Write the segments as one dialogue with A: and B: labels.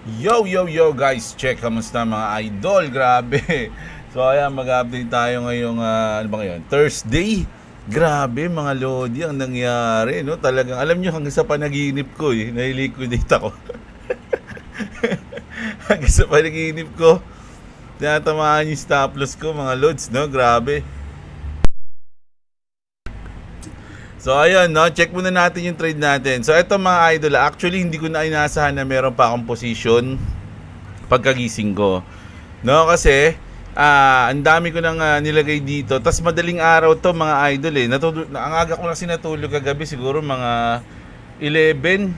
A: Yo, yo, yo guys, check, kamusta mga idol? Grabe. So ayan, mag-update tayo ngayong, ano ba ngayon? Thursday. Grabe mga lodi ang nangyari, no? Talagang, alam nyo, hanggang sa panaginip ko nai-liquidate ako. Hanggang sa panaginip ko, tinatamaan yung stop loss ko mga lods, no? Grabe. So ayun, no, check muna natin yung trade natin. So eto mga idol, actually hindi ko na inasahan na meron pa akong position pagkagising ko. No, kasi ang dami ko nang nilagay dito. Tas madaling araw to mga idol eh. Ang aga ko na sinatulog kagabi, siguro mga 11.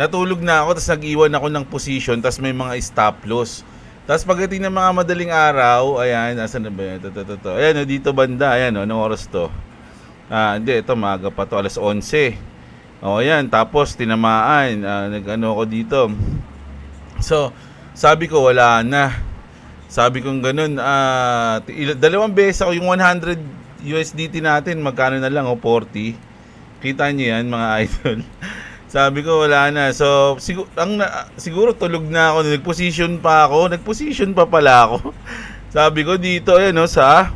A: Natulog na ako, tas nag-iwan ako ng position, tas may mga stop loss. Tas pagdating ng mga madaling araw, ayan, asan na ba yan? Ito. Ayan, dito banda, ayan, anong oras to? Hindi, ito maaga pa to, alas 11. O ayan, tapos tinamaan, nag-ano ako dito. So, sabi ko wala na. Sabi kong ganun, dalawang beses ako yung 100 USDT natin, magkano na lang, 40. Kita niyo yan mga idol. Sabi ko wala na. So, siguro tulog na ako, nag-position pa pala ako. Sabi ko dito, ayan no, sa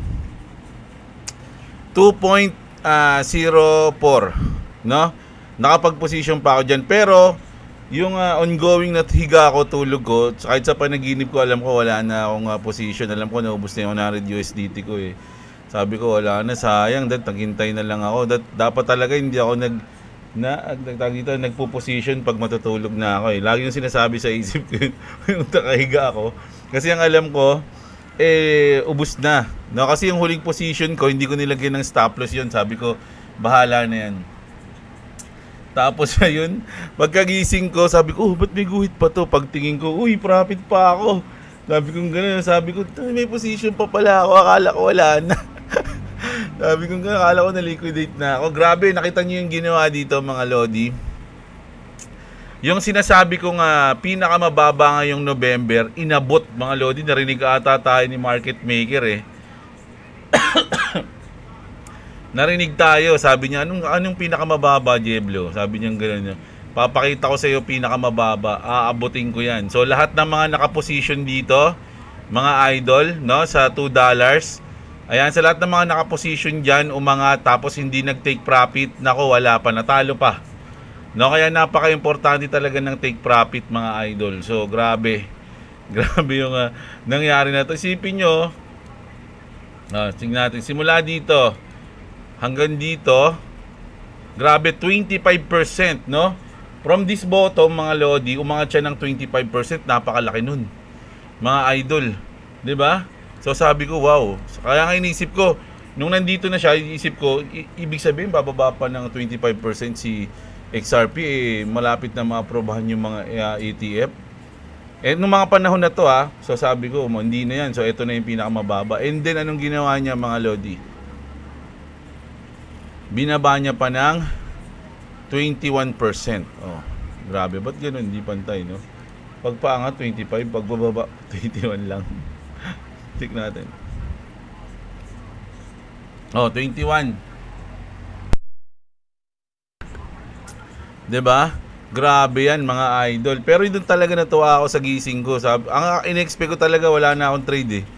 A: 2.04, no? Nakapag-position pa ako diyan, pero yung ongoing na higa ako, tulog ko, kahit sa panaginip ko, alam ko wala na akong position. Alam ko naubos na yung 100 USDT ko eh. Sabi ko wala na, sayang, naghintay na lang ako. Dapat talaga hindi ako nagpo-position pag matutulog na ako eh. Lagi yung sinasabi sa isip ko yung nakahiga ako. Kasi ang alam ko, ubos na. No, kasi yung huling position ko, hindi ko nilagyan ng stop loss yun. Sabi ko, bahala na yan. Tapos ayun, pagkagising ko, sabi ko, ba't may guhit pa to? Pagtingin ko, uy, profit pa ako. Sabi ko gano'n, sabi ko, may position pa pala ako, akala ko wala na. Sabi ko gano'n, akala ko na-liquidate na ako. Grabe, nakita niyo yung ginawa dito mga lodi. Yung sinasabi kong pinakamababa ngayong November, inabot mga lodi, narinig ata tayo ni market maker eh. Narinig tayo, sabi niya, anong pinakamababa, Jeblo? Sabi niya gano'n. Papakita ko sa iyo pinakamababa, aabutin ko yan. So lahat ng mga nakaposition dito, mga idol, no, sa $2. Ayan, sa lahat ng mga nakaposition diyan, umangat tapos hindi nag-take profit, nako wala pa, natalo pa. No, kaya napaka-importante talaga ng take profit mga idol. So grabe. Grabe yung nangyari na to. Isipin nyo, tingnan natin, simula dito hanggang dito, grabe 25%, no? From this bottom mga lodi, umangat siya ng 25%, napakalaki nun. Mga idol, 'di ba? So sabi ko, wow. Kaya nga inisip ko, nung nandito na siya, iisip ko, ibig sabihin bababa pa ng 25% si XRP, malapit na maaprobahan yung mga ETF. Nung mga panahon na to so sabi ko, hindi na yan. So ito na yung pinakamababa. And then anong ginawa niya mga lodi? Binaba niya pa ng 21%. Oh, grabe, ba't gano'n? Hindi pantay, no? Pagpaangat 25, pagbababa 21 lang. Check natin. Oh, 21. 'Di ba? Grabe yan mga idol. Pero doon talaga natuwa ako sa gising ko. Ang in-expect ko talaga wala na akong trade eh.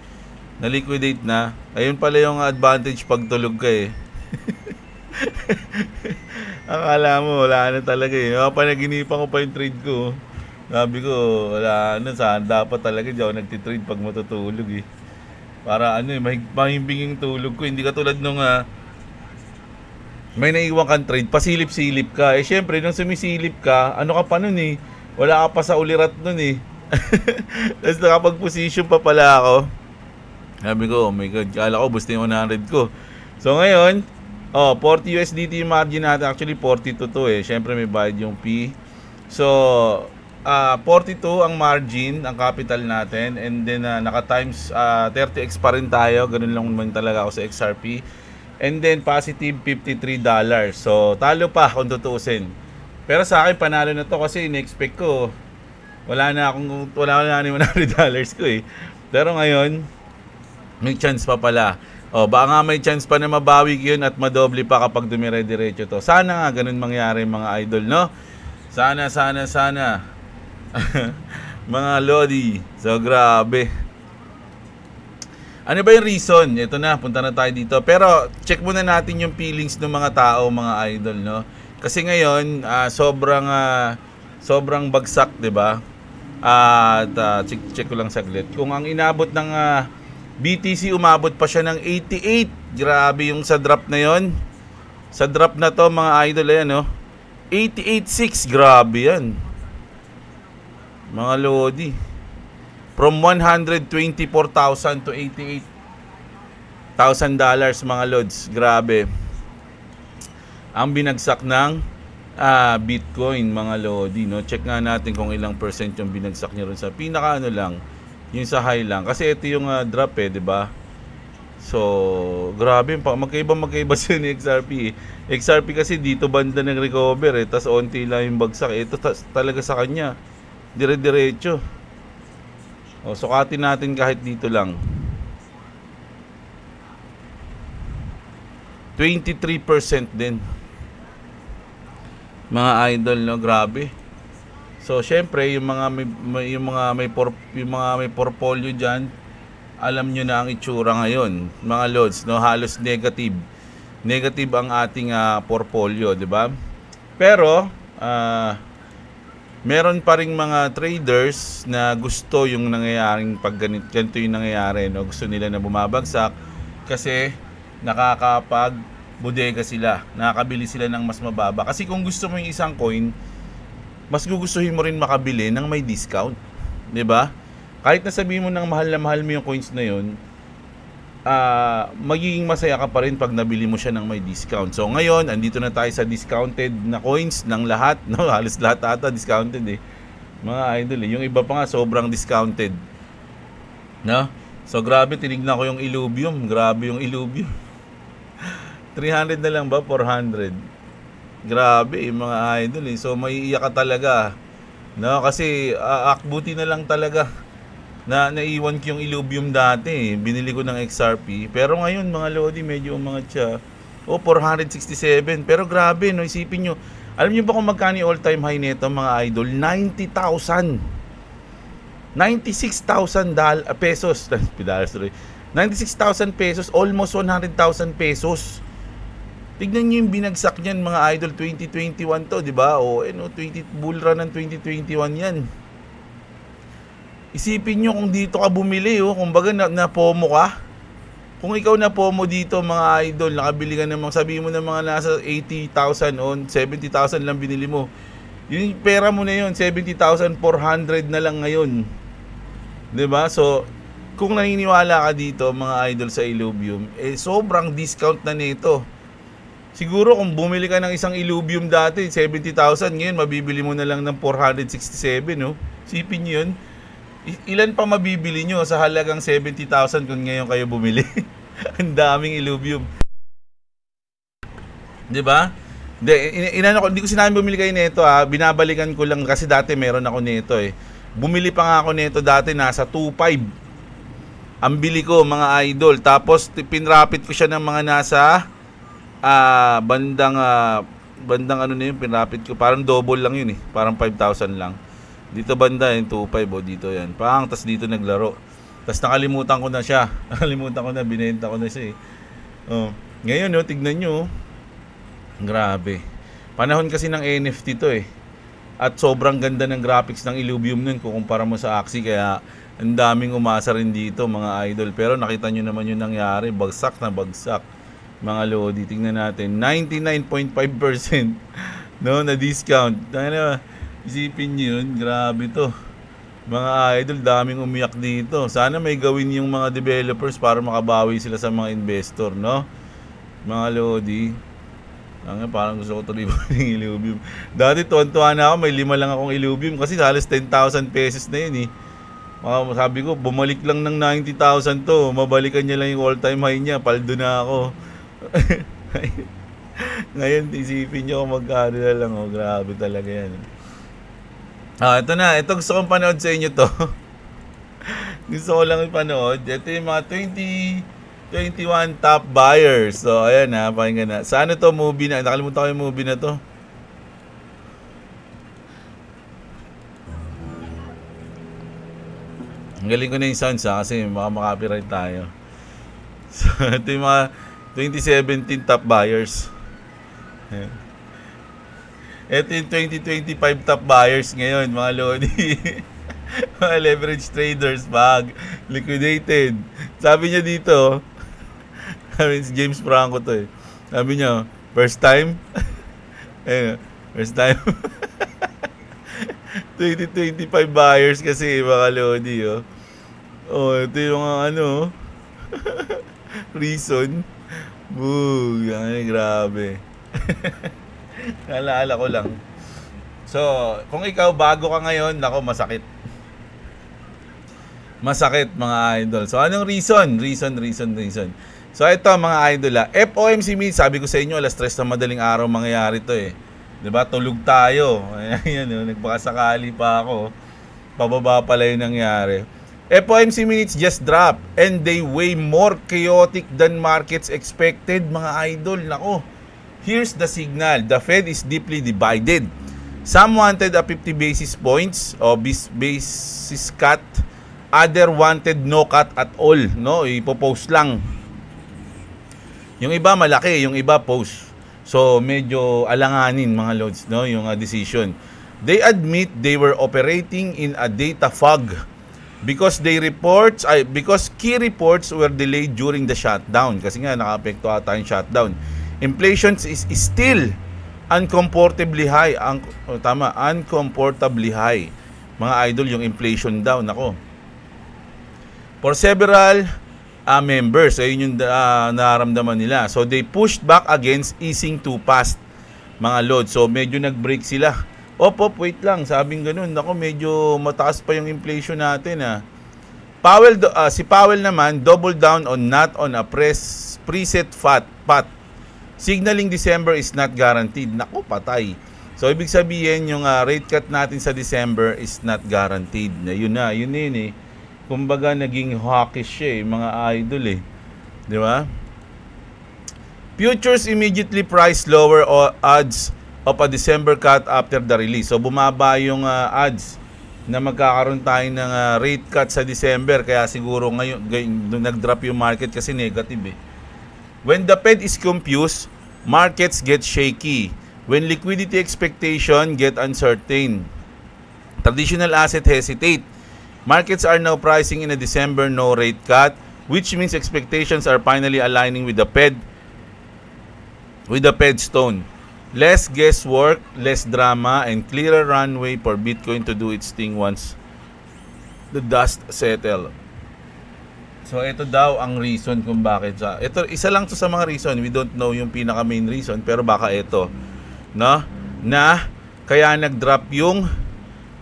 A: Na-liquidate na. Ayun pala yung advantage pag tulog ka eh. Akala mo wala na talaga eh. Panaginipan ko pa yung trade ko. Sabi ko wala na, saan dapat talaga di ako nagtitrade pag matutulog eh. Para mahimbing yung tulog ko. Hindi katulad nung may naiwan kang trade, pasilip-silip ka. Syempre, nung sumisilip ka, ano ka pa nun eh. Wala ka pa sa ulirat nun eh. Tapos nakapag-position pa pala ako. Sabi ko, oh my God, kala ko basta yung 100 ko. So ngayon, 40 USDT yung margin natin. Actually, 42 to eh. Syempre, may bayad yung P. So, 42 ang margin, ang capital natin. And then, naka-times 30x pa rin tayo. Ganun lang naman talaga ako sa XRP. And then positive $53. So talo pa kung tutuusin. Pero sa akin panalo na to kasi in-expect ko wala na ni $100 ko eh. Pero ngayon may chance pa pala. Baka nga may chance pa na mabawi yun at madoble pa kapag dumire-diretso to. Sana nga ganun mangyari mga idol, no? Sana. Mga Lodi. So, grabe. Ano ba yung reason? Ito na, punta na tayo dito. Pero, check muna natin yung feelings ng mga tao, mga idol, no? Kasi ngayon, sobrang bagsak, di ba? Check ko lang saglit. Kung ang inabot ng BTC, umabot pa siya ng 88. Grabe yung sa drop na yon. Sa drop na to, mga idol, ayan, no? 88.6, grabe yan. Mga Lodi. From 124,000 to 88,000 dollars, mga Lods. Grabe. Ang binagsak ng Bitcoin, mga Lodi, no? Check nga natin kung ilang percent yung binagsak niya ron sa pinaka ano lang, yung sa high lang. Kasi ito yung drop di ba? So, grabe, magkaiba siya ni XRP. XRP kasi dito banda ng recover tas onti lang yung bagsak. Ito talaga sa kanya, dire-diretso. O, sukatin natin kahit dito lang. 23% din. Mga idol, no, grabe. So, syempre, yung mga may portfolio diyan, alam nyo na ang itsura ngayon, mga Lods, no, halos negative. Negative ang ating portfolio, 'di ba? Pero meron pa ring mga traders na gusto yung nangyayaring pag ganito yung nangyayari, no? Gusto nila na bumabagsak kasi nakakapag-bodega sila, nakakabili sila ng mas mababa. Kasi kung gusto mo yung isang coin, mas gugustuhin mo rin makabili ng may discount, 'di ba? Kahit na sabihin mo ng mahal na mahal mo yung coins na yun, magiging masaya ka pa rin pag nabili mo siya ng may discount. So ngayon, andito na tayo sa discounted na coins ng lahat, no? Halos lahat ata discounted mga idol Yung iba pa nga sobrang discounted, no? So grabe, tinignan ko yung Illuvium. Grabe yung Illuvium. 300 na lang ba? 400. Grabe mga idol So maiiyak ka talaga, no? Kasi akbuti na lang talaga na naiwan ko yung Illuvium dati. Binili ko ng XRP. Pero ngayon, mga Lodi, medyo umangat siya. 467. Pero grabe, no? Isipin nyo. Alam nyo ba kung magkano yung all-time high nito, mga idol? 90,000. 96,000 pesos. 96,000 pesos. Almost 100,000 pesos. Tignan nyo yung binagsak niyan, mga idol. 2021 to, di ba? Bull run ng 2021 yan. Isipin nyo kung dito ka bumili, kumbaga na-FOMO ka. Kung ikaw na-FOMO dito, mga idol, nakabili ka naman, sabihin mo na mga nasa 80,000 o 70,000 lang binili mo. Yung pera mo na yun, 70,400 na lang ngayon. 'Di ba? So, kung naniniwala ka dito, mga idol, sa Illuvium, sobrang discount na nito. Siguro kung bumili ka ng isang Illuvium dati, 70,000, ngayon mabibili mo na lang ng 467, no? Isipin nyo yun. Ilan pa mabibili nyo sa halagang 70,000 kung ngayon kayo bumili? Ang daming Illuvium. 'Di ba? Hindi ko sinabing bumili kayo nito, binabalikan ko lang kasi dati meron ako nito Bumili pa nga ako nito dati, nasa 2.5 ang bili ko, mga idol. Tapos pinrapit ko siya ng mga nasa bandang ano na yun, pinrapit ko. Parang double lang yun parang 5,000 lang. Dito banda yung 2.5 dito yan. Tas dito naglaro. Tas nakalimutan ko na siya. Binenta ko na siya Ngayon tignan nyo. Grabe. Panahon kasi ng NFT to At sobrang ganda ng graphics ng Illuvium nun kukumpara mo sa Axie. Kaya ang daming umasa rin dito, mga idol. Pero nakita nyo naman yung nangyari. Bagsak na bagsak, mga Lodi. Tingnan natin, 99.5% no, na discount. Isipin nyo yun, grabe to. Mga idol, daming umiyak dito. Sana may gawin yung mga developers para makabawi sila sa mga investor, no? Mga Lodi. Parang gusto ko tuloy ng Illuvium. Dati tuwan-tuwa na ako, may 5 lang akong Illuvium kasi halos 10,000 pesos na yun Sabi ko, bumalik lang ng 90,000 to. Mabalikan niya lang yung all-time high niya. Paldo na ako. Ngayon, isipin nyo kung magkano na lang. Grabe talaga yan. Ito na. Ito gusto kong panood sa inyo to. Gusto ko lang ipanood. Ito yung mga 2021 top buyers. So, ayan pakinggan na. Sa ano to movie na? Nakalimutan ko yung movie na to. Ang galing ko na yung sounds kasi baka makapiright tayo. So, ito yung mga 2017 top buyers. Ito yung 2025 top buyers ngayon, mga Lodi. Mga leverage traders, pag liquidated. Sabi niya dito, sabi si James Franco to eh. Sabi niya, first time? Ayun, first time. 2025 buyers kasi mga Lodi, oh. Oh, ito yung ano, reason. Boom, yan, grabe. Naalala ko lang. So, kung ikaw bago ka ngayon, nako, masakit. Masakit, mga idol. So, anong reason? Reason. So, ito, mga idol, FOMC meet, sabi ko sa inyo, alas 3 na madaling araw mangyayari to eh. 'Di ba? Tulog tayo. Ayan, nagbakasakali pa ako. Pababa pala 'yung nangyari. FOMC minutes just drop and they way more chaotic than markets expected, mga idol. Nako. Here's the signal. The Fed is deeply divided. Some wanted a 50 basis points o basis cut. Other wanted no cut at all, no? Ipo-post lang. Yung iba malaki, yung iba post. So medyo alanganin, mga lods, no, yung decision. They admit they were operating in a data fog because key reports were delayed during the shutdown. Kasi nga nakaapekto ata yung shutdown. Inflation is still uncomfortably high. Uncomfortably high. Mga idol, yung inflation daw, nako. For several members, ayun yung nararamdaman nila. So they pushed back against easing too fast, mga load. So medyo nag-break sila. Wait lang, sabing ganun. Nako, medyo mataas pa yung inflation natin si Powell naman double down on not on a preset path. Signaling December is not guaranteed. Nako, patay. So ibig sabihin yung rate cut natin sa December is not guaranteed. Yun eh. Kumbaga naging hawkish siya mga idol eh. Di ba? Futures immediately price lower odds of a December cut after the release. So bumaba yung odds na magkakaroon tayo ng rate cut sa December. Kaya siguro ngayon nag-drop yung market kasi negative eh. When the Fed is confused, markets get shaky. When liquidity expectation get uncertain, traditional asset hesitate. Markets are now pricing in a December no rate cut, which means expectations are finally aligning with the Fed's tone. Less guesswork, less drama, and clearer runway for Bitcoin to do its thing once the dust settle. So ito daw ang reason kung bakit ito, isa lang to sa mga reason. We don't know yung pinaka main reason, pero baka ito, no? Na kaya nag-drop yung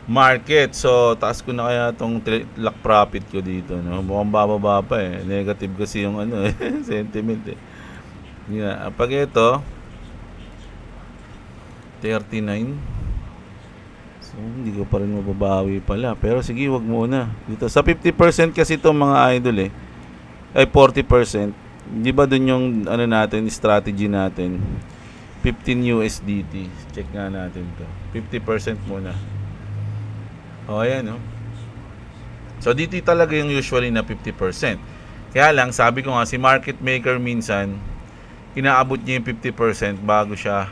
A: market. So taas ko na kaya tong lock profit ko dito, no? Mukhang bababa pa eh. Negative kasi yung sentiment eh. Yeah, pag ito 39. So hindi ko pa rin mababawi pala. Pero sige, wag muna. Dito sa 50% kasi itong mga idol eh. Ay 40%. Di ba dun yung natin, strategy natin? 15 USDT. Check nga natin to. 50% muna. Ayan, no? So dito talaga yung usually na 50%. Kaya lang, sabi ko nga, si market maker minsan inaabot niya yung 50% bago siya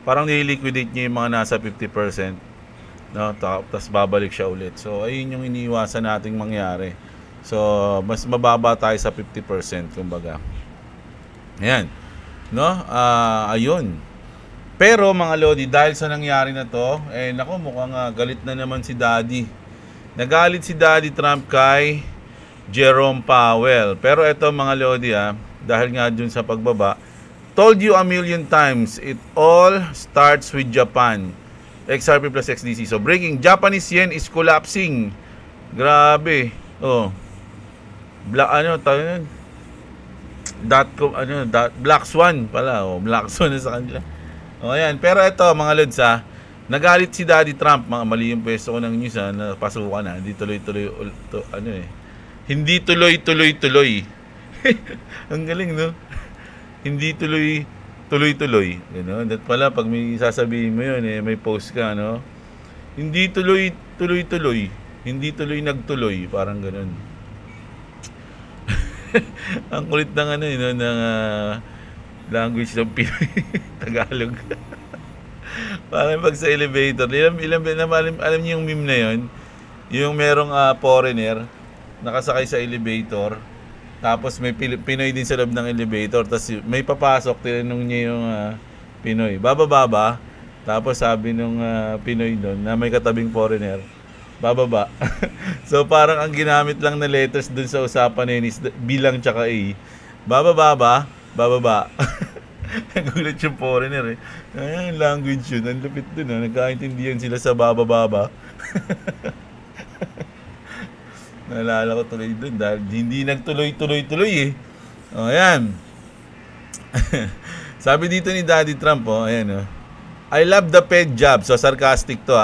A: parang niliquidate niya yung mga nasa 50%, no? Tapos babalik siya ulit. So ayun yung iniiwasan nating mangyari. So mas mababa tayo sa 50%, kumbaga. Ayan, no? Ayun. Pero mga lodi, dahil sa nangyari na to, nako, mukhang galit na naman si Daddy. Nagalit si Daddy Trump kay Jerome Powell. Pero eto mga lodi, dahil nga dun sa pagbaba, told you a million times, it all starts with Japan. XRP plus XDC. So breaking, Japanese yen is collapsing. Grabe. Oh. Black Swan pala. Oh, Black Swan na sa kanila. Oh, ayan. Pero ito mga lods, nagalit si Daddy Trump. Mga mali yung pwesto ko ng news, napasukan na. Hindi tuloy-tuloy Hindi tuloy-tuloy. Ang galing, no? Hindi tuloy-tuloy. Gano'n. At pala, pag may sasabihin mo yun, may post ka, no? Hindi tuloy-tuloy. Hindi tuloy nagtuloy, parang ganun. Ang kulit ng ano yun, ng language ng Pinoy, Tagalog. Parang pag sa elevator, alam niyo yung meme na yun? Yung merong foreigner, nakasakay sa elevator, tapos may Pinoy din sa loob ng elevator, tapos may papasok, tinanong niya yung Pinoy, bababa ba? Tapos sabi nung Pinoy doon, na may katabing foreigner, bababa. So parang ang ginamit lang na letters doon sa usapan na yun is bilang tsaka A. Bababa ba? Bababa. Nagulat yung foreigner eh. Ay, language yun. Ang lupit dun nagkaintindihan sila sa bababa. Naalala ko tuloy dun dahil hindi nagtuloy-tuloy-tuloy eh. O, ayan. Sabi dito ni Daddy Trump, ayan I love the paid job. So, sarcastic to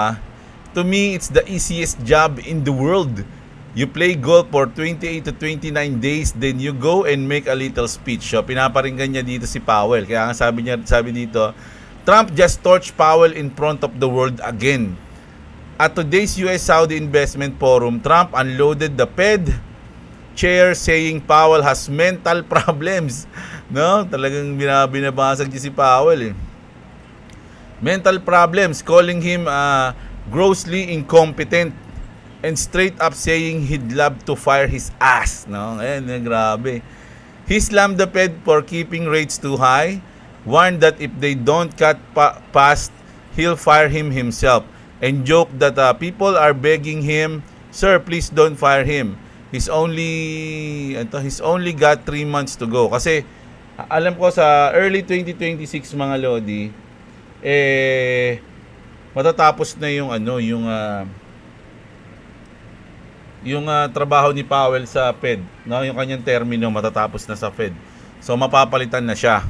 A: To me, it's the easiest job in the world. You play golf for 28 to 29 days, then you go and make a little speech. So, pinaparinggan niya dito si Powell. Kaya nga sabi dito, Trump just torched Powell in front of the world again. At today's US-Saudi Investment Forum, Trump unloaded the Fed chair saying Powell has mental problems. No? Talagang binabasag niya si Powell eh. Mental problems, calling him grossly incompetent. And straight up saying he'd love to fire his ass. No? Ayan, grabe. He slammed the Fed for keeping rates too high. Warned that if they don't cut fast, he'll fire him himself. And joked that people are begging him, sir, please don't fire him. He's only got 3 months to go. Kasi alam ko sa early 2026 mga Lodi, matatapos na yung trabaho ni Powell sa Fed, no? Yung kanyang termino matatapos na sa Fed. So mapapalitan na siya.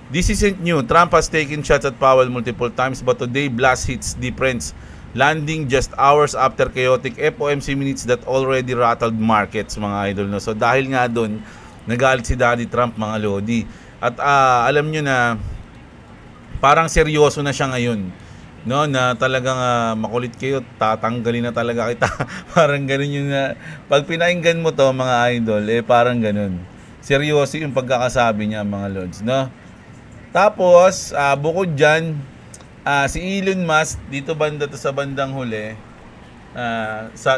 A: This isn't new. Trump has taken shots at Powell multiple times, but today blast hits different, landing just hours after chaotic FOMC minutes that already rattled markets, mga idol, no? So dahil nga doon nagalit si Daddy Trump, mga Lodi. At alam nyo na parang seryoso na siya ngayon. No, na talagang makulit kayo, tatanggalin na talaga kita. Parang ganun yung pag pinainggan mo to, mga idol, parang ganun. Seryoso yung pagkakasabi niya, mga lords, no? Tapos, bukod dyan, si Elon Musk, dito banda to sa bandang huli,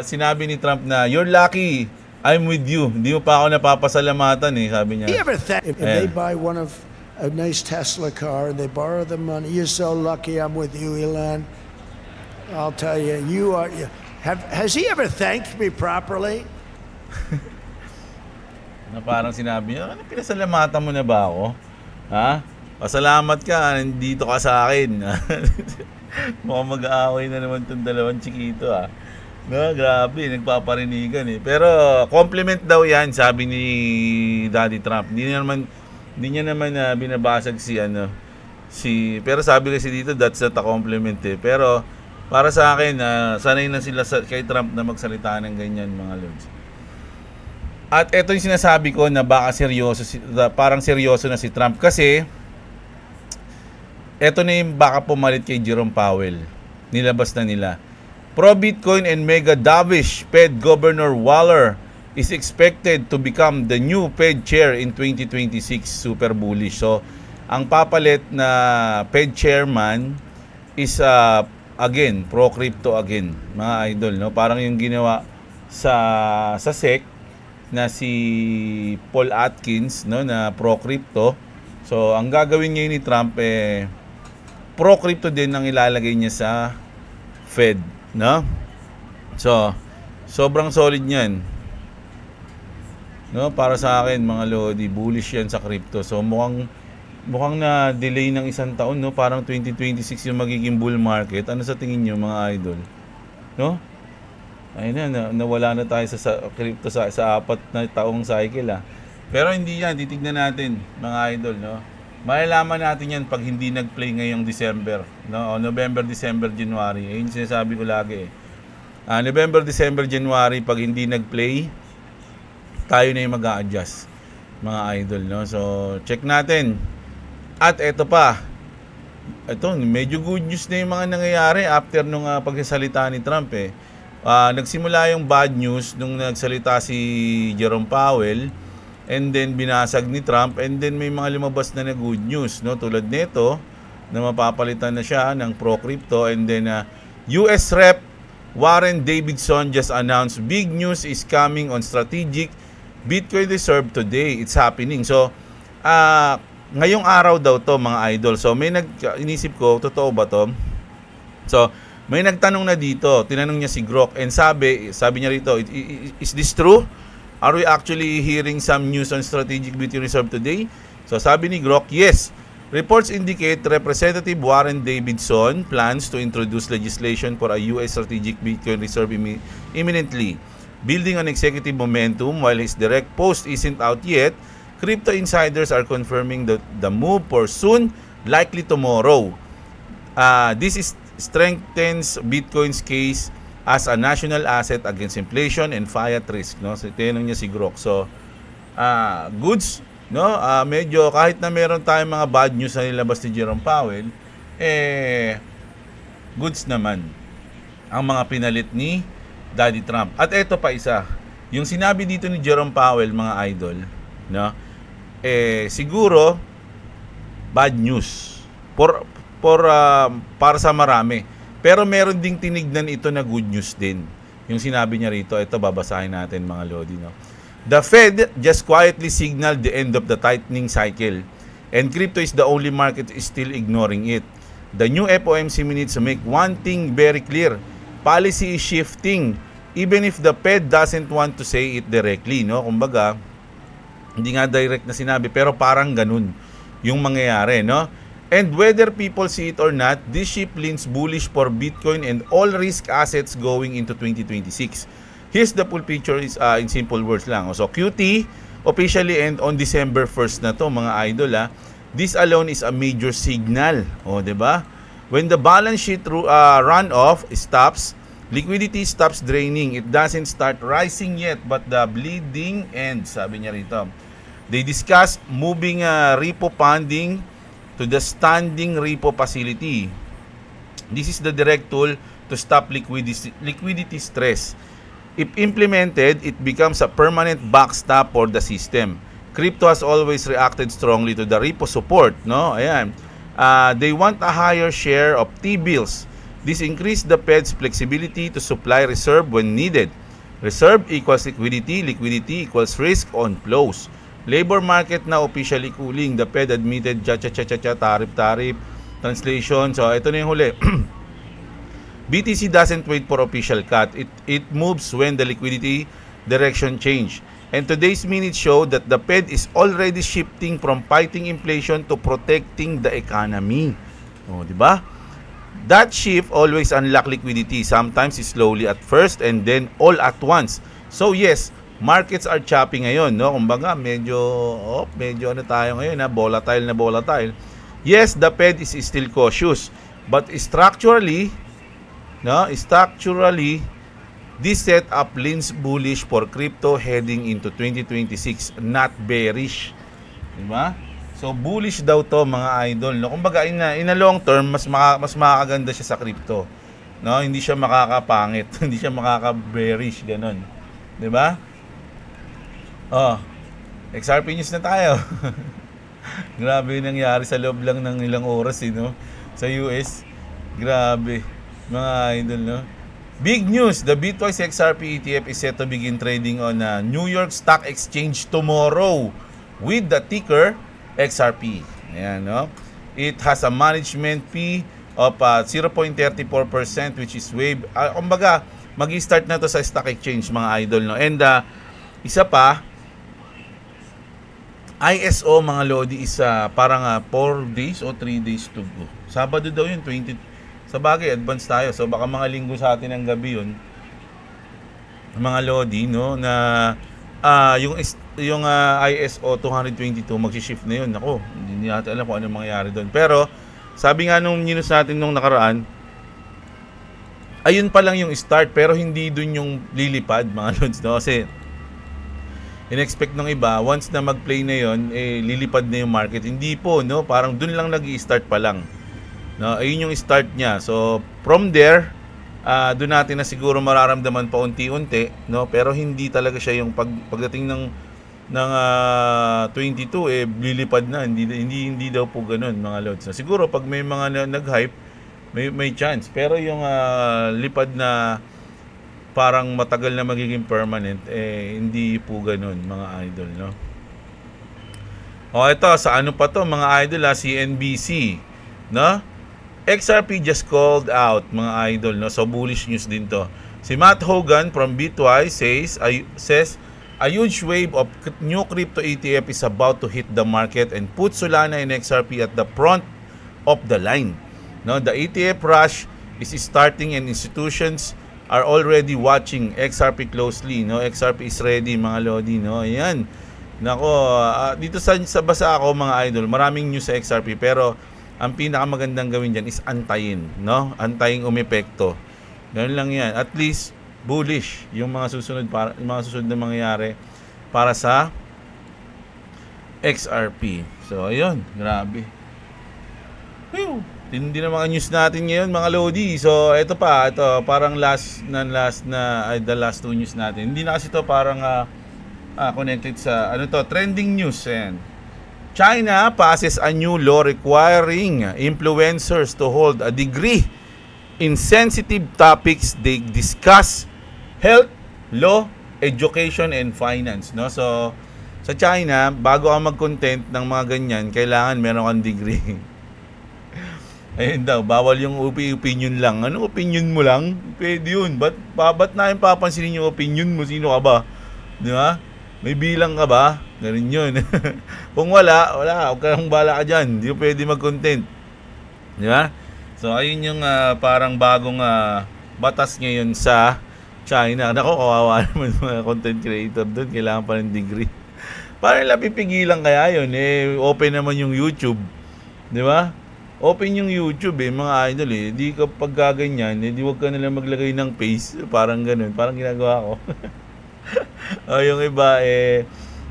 A: sinabi ni Trump na, you're lucky, I'm with you. Hindi mo pa ako napapasalamatan sabi niya.
B: If they buy one of a nice Tesla car and they borrow the money, you're so lucky I'm with you, Elon. I'll tell you, has he ever thanked me properly?
A: Na parang sinabi niya, pinasalamatan mo na ba ako? Ha? Pasalamat ka, nandito ka sa akin. Mukhang mag-aaway na naman itong dalawang chikito No, grabe, nagpaparinigan Pero compliment daw yan, sabi ni Daddy Trump. Hindi niya naman binabasag pero sabi kasi dito that's not a compliment Pero para sa akin sanay na sila kay Trump na magsalita ng ganyan, mga lords. At ito yung sinasabi ko na baka parang seryoso na si Trump kasi ito na yung baka pumalit kay Jerome Powell. Nilabas na nila. Pro Bitcoin and mega dovish Fed Governor Waller is expected to become the new Fed chair in 2026. Super bullish. So, ang papalit na Fed chairman is again, pro-crypto again, mga idol, no? Parang yung ginawa sa SEC na si Paul Atkins, no, na pro-crypto. So, ang gagawin ngayon ni Trump pro-crypto din ang ilalagay niya sa Fed, no? So, sobrang solid niyan. No, para sa akin, mga Lodi, bullish yan sa crypto. So mukhang na delay ng isang taon, no? Parang 2026 yung magiging bull market. Ano sa tingin niyo, mga idol? No? Ayun nawala na tayo sa crypto sa 4 na taong cycle Pero hindi yan, titignan natin, mga idol, no? Malalaman natin yan pag hindi nag-play ngayong December, no? O November, December, January. Ayun sinasabi ko lagi November, December, January, pag hindi nag-play, tayo na yung mag-a-adjust, mga idol, no? So, check natin. At eto pa. Ito, medyo good news na yung mga nangyayari after nung pagsasalita ni Trump Nagsimula yung bad news nung nagsalita si Jerome Powell, and then binasag ni Trump, and then may mga lumabas na good news, no? Tulad nito na mapapalitan na siya ng pro-crypto, and then US Rep Warren Davidson just announced big news is coming on strategic Bitcoin reserve today. It's happening. So ngayong araw daw to, mga idol. So may inisip ko, totoo ba to? So may nagtanong na dito, tinanong niya si Grok, and sabi niya rito, is this true? Are we actually hearing some news on strategic Bitcoin reserve today? So sabi ni Grok, yes. Reports indicate Representative Warren Davidson plans to introduce legislation for a US strategic Bitcoin reserve imminently. Building on executive momentum, while his direct post isn't out yet, crypto insiders are confirming that the move for soon, likely tomorrow. This strengthens Bitcoin's case as a national asset against inflation and fiat risk. No? So, tinanong niya si Grok. So, goods, no? Medyo kahit na meron tayong mga bad news na nilabas ni Jerome Powell, goods naman ang mga pinalit ni Daddy Trump. At eto pa isa, yung sinabi dito ni Jerome Powell, mga idol, no? Siguro bad news para sa marami. Pero meron ding tinignan ito na good news din. Yung sinabi niya rito, ito babasahin natin, mga lodi, no? The Fed just quietly signaled the end of the tightening cycle, and crypto is the only market still ignoring it. The new FOMC minutes make one thing very clear. Policy is shifting, even if the Fed doesn't want to say it directly, no? Kumbaga, hindi nga direct na sinabi, pero parang ganun yung mangyayari, no? And whether people see it or not, this shift leans bullish for Bitcoin and all risk assets going into 2026. Here's the full picture is in simple words lang. So QT officially end on December 1st na to, mga idol. This alone is a major signal. O, 'di ba? When the balance sheet run off stops, liquidity stops draining. It doesn't start rising yet, but the bleeding ends, sabi niya rito. They discuss moving repo funding to the standing repo facility. This is the direct tool to stop liquidity stress. If implemented, it becomes a permanent backstop for the system. Crypto has always reacted strongly to the repo support, no? Ayan. They want a higher share of T-bills. This increased the Fed's flexibility to supply reserve when needed. Reserve equals liquidity, liquidity equals risk on flows. Labor market na officially cooling. The Fed admitted tariff. Translation. So, ito na yung huli. BTC doesn't wait for official cut. It moves when the liquidity direction change. And today's minutes show that the Fed is already shifting from fighting inflation to protecting the economy. Oh, di ba? That shift always unlock liquidity, sometimes slowly at first and then all at once. So yes, markets are choppy ngayon, no? Kumbaga medyo ano tayo ngayon, volatile. Yes, the Fed is still cautious, but structurally, this setup leans bullish for crypto heading into 2026, not bearish. Diba? So bullish daw to, mga idol, no? Kumbaga in a long term, mas makakaganda siya sa crypto, no? Hindi siya makakapangit, hindi siya makaka-bearish, ganun. 'Di ba? XRP news na tayo. Grabe yung nangyari sa loob lang ng ilang oras, no? Sa US. Grabe, mga idol, no? Big news, the Bitwise XRP ETF is set to begin trading on New York Stock Exchange tomorrow with the ticker XRP. Ayan, no? It has a management fee of 0.34%, which is waived. Kumbaga, mag-i-start na to sa stock exchange, mga idol, no? And isa pa, ISO, mga lodi, is parang 4 days o 3 days to go. Sabado daw yun, 20. Sa bagay, advance tayo. So baka mga linggo sa atin ng gabi yun, mga lodi, no, na yung ISO 222 magsi-shift na yun. Ako, hindi natin alam kung ano mangyayari doon. Pero sabi nga nung news natin nung nakaraan, ayun pa lang yung start, pero hindi doon yung lilipad, mga lods, no? Kasi in-expect ng iba, once na mag-play na yon, lilipad na yung market. Hindi po, no? Parang dun lang nag-i-start pa lang. No? Ayun yung start niya. So, from there, doon natin na siguro mararamdaman pa unti-unti, no? Pero hindi talaga siya yung pagdating ng 22 lilipad na, hindi daw po ganoon mga lods. So, siguro pag may mga nag-hype, may chance. Pero yung lipad na parang matagal na magiging permanent, hindi po ganoon mga idol, no? O ito, sa ano pa to mga idol, CNBC, no? XRP just called out mga idol, no? So bullish news din to. Si Matt Hogan from Bitwise says a huge wave of new crypto ETF is about to hit the market and put Solana and XRP at the front of the line. No, the ETF rush is starting and institutions are already watching XRP closely. No, XRP is ready mga lodi, no. Ayan. Nako, dito sa basa ako mga idol, maraming news sa XRP pero ang pinakamagandang gawin diyan is antayin, no? Antayin umepekto. Ganun lang 'yan. At least bullish yung mga susunod na mangyayari para sa XRP. So ayun, grabe. Whew. Hindi na mga news natin ngayon mga lodi. So ito parang the last two news natin. Hindi na kasi ito parang connected sa trending news. Ayan. China passes a new law requiring influencers to hold a degree in sensitive topics they discuss: health, law, education, and finance. No? So, sa China, bago ka mag-content ng mga ganyan, kailangan meron kang degree. Ayun daw, bawal yung opinion lang. Ano opinion mo lang? Pwede yun. Ba't na yung papansinin yung opinion mo? Sino ka ba? Di ba? May bilang ka ba? Ganun yun. Kung wala, huwag kang bala ka dyan. Hindi pwede mag-content. Di ba? So, ayun yung parang bagong batas ngayon sa China. Nako, kawawa naman mga content creator doon. Kailangan pa ng degree. Parang pipigilan kaya yun. Open naman yung YouTube. Di ba? Open yung YouTube mga idol Di ka pagkaganyan, di wag ka nalang maglagay ng face. Parang ganun. Parang ginagawa ko. O yung iba,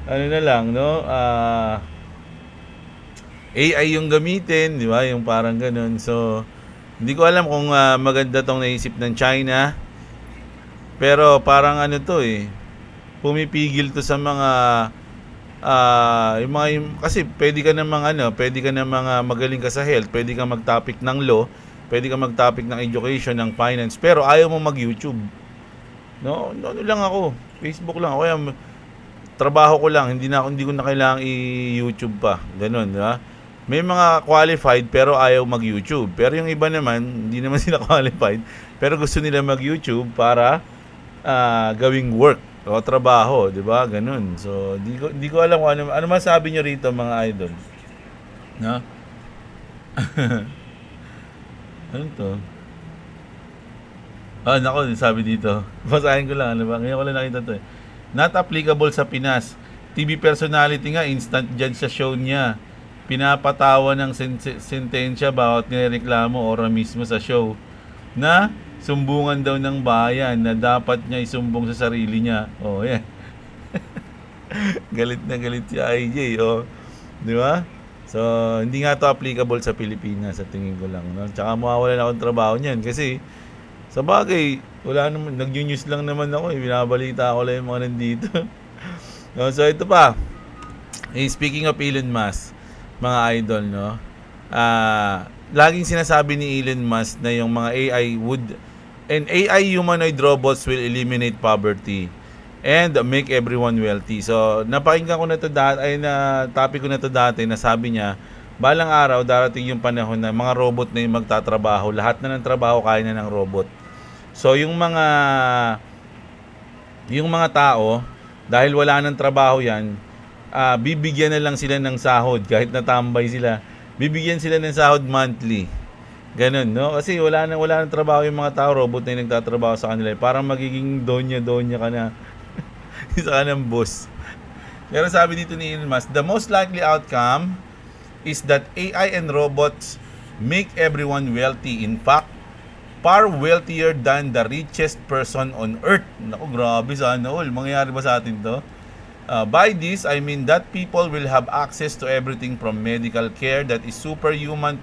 A: ano na lang, no? AI yung gamitin, di ba? Yung parang ganun. So, hindi ko alam kung maganda tong naisip ng China. Pero parang pumipigil to sa mga kasi pwede ka namang magaling ka sa health, pwede ka mag-topic ng law, pwede ka mag-topic ng education, ng finance, pero ayaw mo mag-YouTube. No, ano lang ako, Facebook lang ako, kaya trabaho ko lang, hindi ko na kailangang i-YouTube pa. Ganun, di ba? May mga qualified pero ayaw mag-YouTube. Pero yung iba naman, hindi naman sila qualified, pero gusto nila mag-YouTube para gawing work o trabaho, 'di ba? Ganun. So, di ko alam kung ano masabi niyo rito mga idol. No? Ano to? Nako, sabi dito. Basahin ko lang, ano ba? Ngayon ko lang nakita to. Not applicable sa Pinas. TV personality nga, instant judge sa show niya. Pinapatawa ng sentensya bawat nireklamo ora mismo sa show na sumbungan daw ng bayan na dapat niya isumbong sa sarili niya. Oh, yeah. Galit na galit si IJ, oh. Di ba? So, hindi nga to applicable sa Pilipinas sa tingin ko lang. No? Tsaka mawawalan akong trabaho niyan kasi sa bagay, wala naman, nag-news lang naman ako, binabalita ako lang yung mga nandito. No, so, ito pa. Speaking of Elon Musk, mga idol, no? Laging sinasabi ni Elon Musk na yung mga AI humanoid robots will eliminate poverty and make everyone wealthy. So, napakinggan ko na to topic ko na to dati na sabi niya, balang araw darating yung panahon na mga robot na yung magtatrabaho, lahat na ng trabaho kaya na ng robot. So, yung mga tao, dahil wala ng trabaho yan, bibigyan na lang sila ng sahod kahit natambay sila. Bibigyan sila ng sahod monthly. Ganun, no? Kasi wala nang trabaho yung mga tao, robot na yung nagtatrabaho sa kanila. Parang magiging donya ka na. Isa ka ng boss. Pero sabi dito ni Elon Musk, the most likely outcome is that AI and robots make everyone wealthy. In fact, far wealthier than the richest person on earth. Naku, grabe, sana all. Mangyayari ba sa atin to? By this, I mean that people will have access to everything from medical care that is superhuman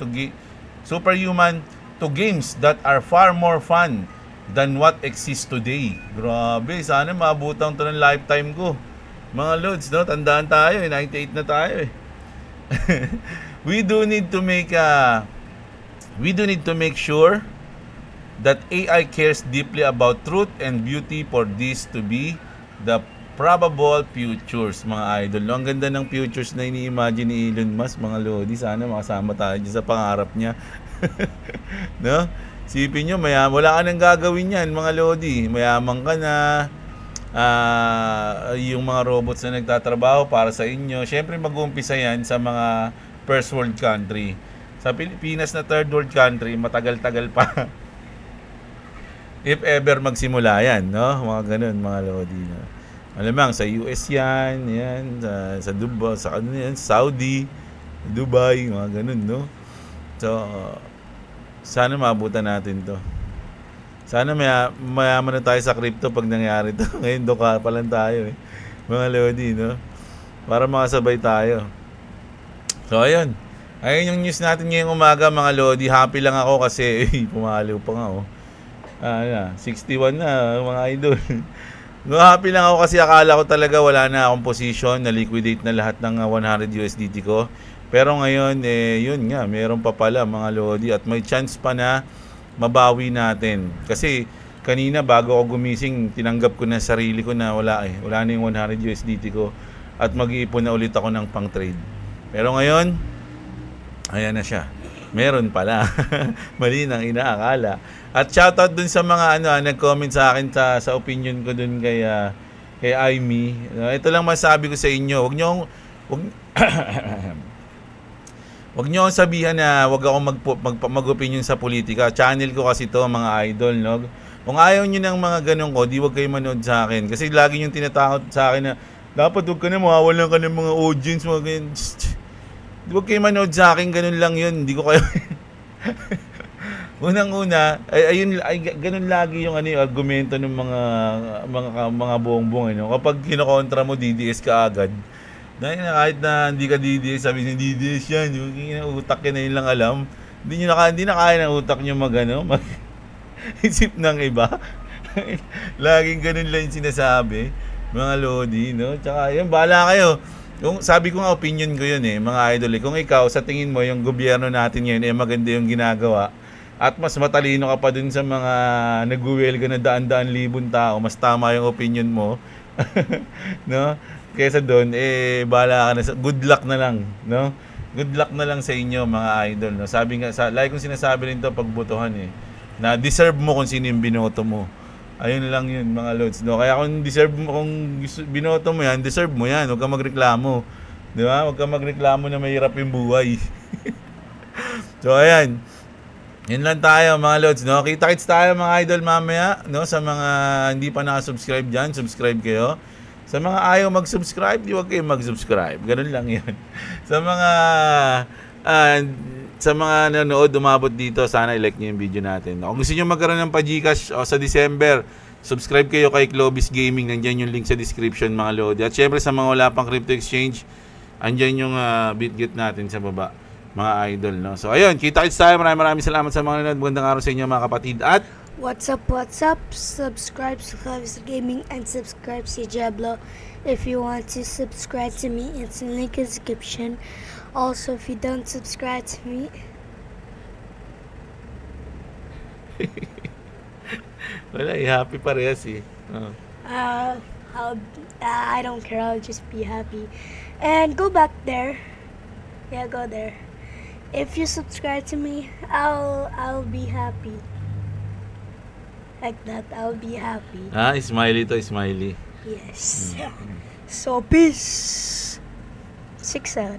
A: to games that are far more fun than what exists today. Grabe, sana maabutan to ng lifetime ko. Mga lods, no? Tandaan tayo, 98 na tayo eh. We do need to make sure that AI cares deeply about truth and beauty for this to be the probable futures, mga idol. Ang ganda ng futures na ini-imagine ni Elon Musk, mga lodi. Sana makasama tayo dyan sa pangarap niya. No? Sipin nyo, wala ka nang gagawin yan, mga lodi. Mayaman ka na, yung mga robots na nagtatrabaho para sa inyo. Siyempre, mag-uumpisa yan sa mga first world country. Sa Pilipinas na third world country, matagal-tagal pa. If ever magsimula yan, no? Mga ganun, mga lodi. No? Malamang sa US yan, sa Dubai, sa Saudi, Dubai, mga ganun, no? So, sana maabutan natin to. Sana mayaman na tayo sa crypto pag nangyari to. Ngayon doka pa lang tayo eh. Mga lodi, no? Para makasabay tayo. So, ayun. Ayun yung news natin ngayong umaga, mga lodi. Happy lang ako kasi pumaliw pa nga, oh. 61 na, mga idol. No, happy lang ako kasi akala ko talaga wala na akong position, na-liquidate na lahat ng 100 USDT ko. Pero ngayon, yun nga, meron pa pala, mga lodi. At may chance pa na mabawi natin. Kasi kanina bago ako gumising, tinanggap ko na sarili ko na wala na yung 100 USDT ko. At mag-iipon na ulit ako ng pang-trade. Pero ngayon, ayan na siya. Meron pala. Mali nang inaakala. At shoutout dun sa mga nag-comment sa akin sa opinion ko dun kay Aimee. Ito lang masabi ko sa inyo. Wag niyo akong sabihan na wag ako mag-opinion sa politika. Channel ko kasi to, mga idol, no? Kung ayaw niyo ng mga ganun ko, di wag kayo manood sa akin. Kasi lagi yung tinatakot sa akin na dapat wag ka na mawawalan ka ng mga audience, mga ganyan. Huwag kayo manood sa akin, ganun lang yun. Hindi ko kayo... Unang-una, ganun lagi yung argumento ng mga bongbong. Kapag kinokontra mo, DDS ka agad. Dahil kahit na hindi ka DDS, sabi niya, DDS yan. Yung utak yan na yun lang alam. Hindi na kaya ng utak nyo mag-isip ng iba. Laging ganun lang yung sinasabi. Mga lodi, no? Tsaka, yun, bahala kayo. Sabi ko nga, opinion ko yun mga idol. Kung ikaw, sa tingin mo, yung gobyerno natin ngayon, maganda yung ginagawa, at mas matalino ka pa dun sa mga nag-uwelga na daan-daan libon tao, mas tama yung opinion mo, no? Kaysa doon, bahala ka na. Good luck na lang, no? Good luck na lang sa inyo, mga idol, no? Sabi nga, like kung sinasabi rin to pagbotohan na deserve mo kung sino yung binoto mo. Ayun lang yun, mga lods, no? Kaya kung binoto mo yan, deserve mo yan. Huwag kang magreklamo. Di ba? Huwag kang magreklamo na mahirap yung buhay. So, ayan. Yun lang tayo, mga lods, no? Kita-kits tayo, mga idol, mamaya, no? Sa mga hindi pa nakasubscribe dyan, subscribe kayo. Sa mga ayaw mag-subscribe, di huwag kayo mag-subscribe. Ganun lang yun. Sa mga nanonood, umabot dito, sana i-like nyo yung video natin. Kung gusto nyo magkaroon ng pa-Gcash sa December, subscribe kayo kay Clovis Gaming. Nandiyan yung link sa description, mga lodi. At syempre sa mga wala pang crypto exchange, andyan yung BitGet natin sa baba, mga idol, no? So ayun, kita-kits tayo. Maraming salamat sa mga nanonood. Magandang araw sa inyo, mga kapatid. At
C: what's up? Subscribe to Clovis Gaming and subscribe to Jablo. If you want to subscribe to me, it's in the link in the description. Also, if you don't subscribe to me,
A: wala, happy parehas
C: I don't care. I'll just be happy. And go back there. Yeah, go there. If you subscribe to me, I'll be happy. Like that, I'll be happy.
A: Smiley to, smiley.
C: Yes. So peace. 6-7.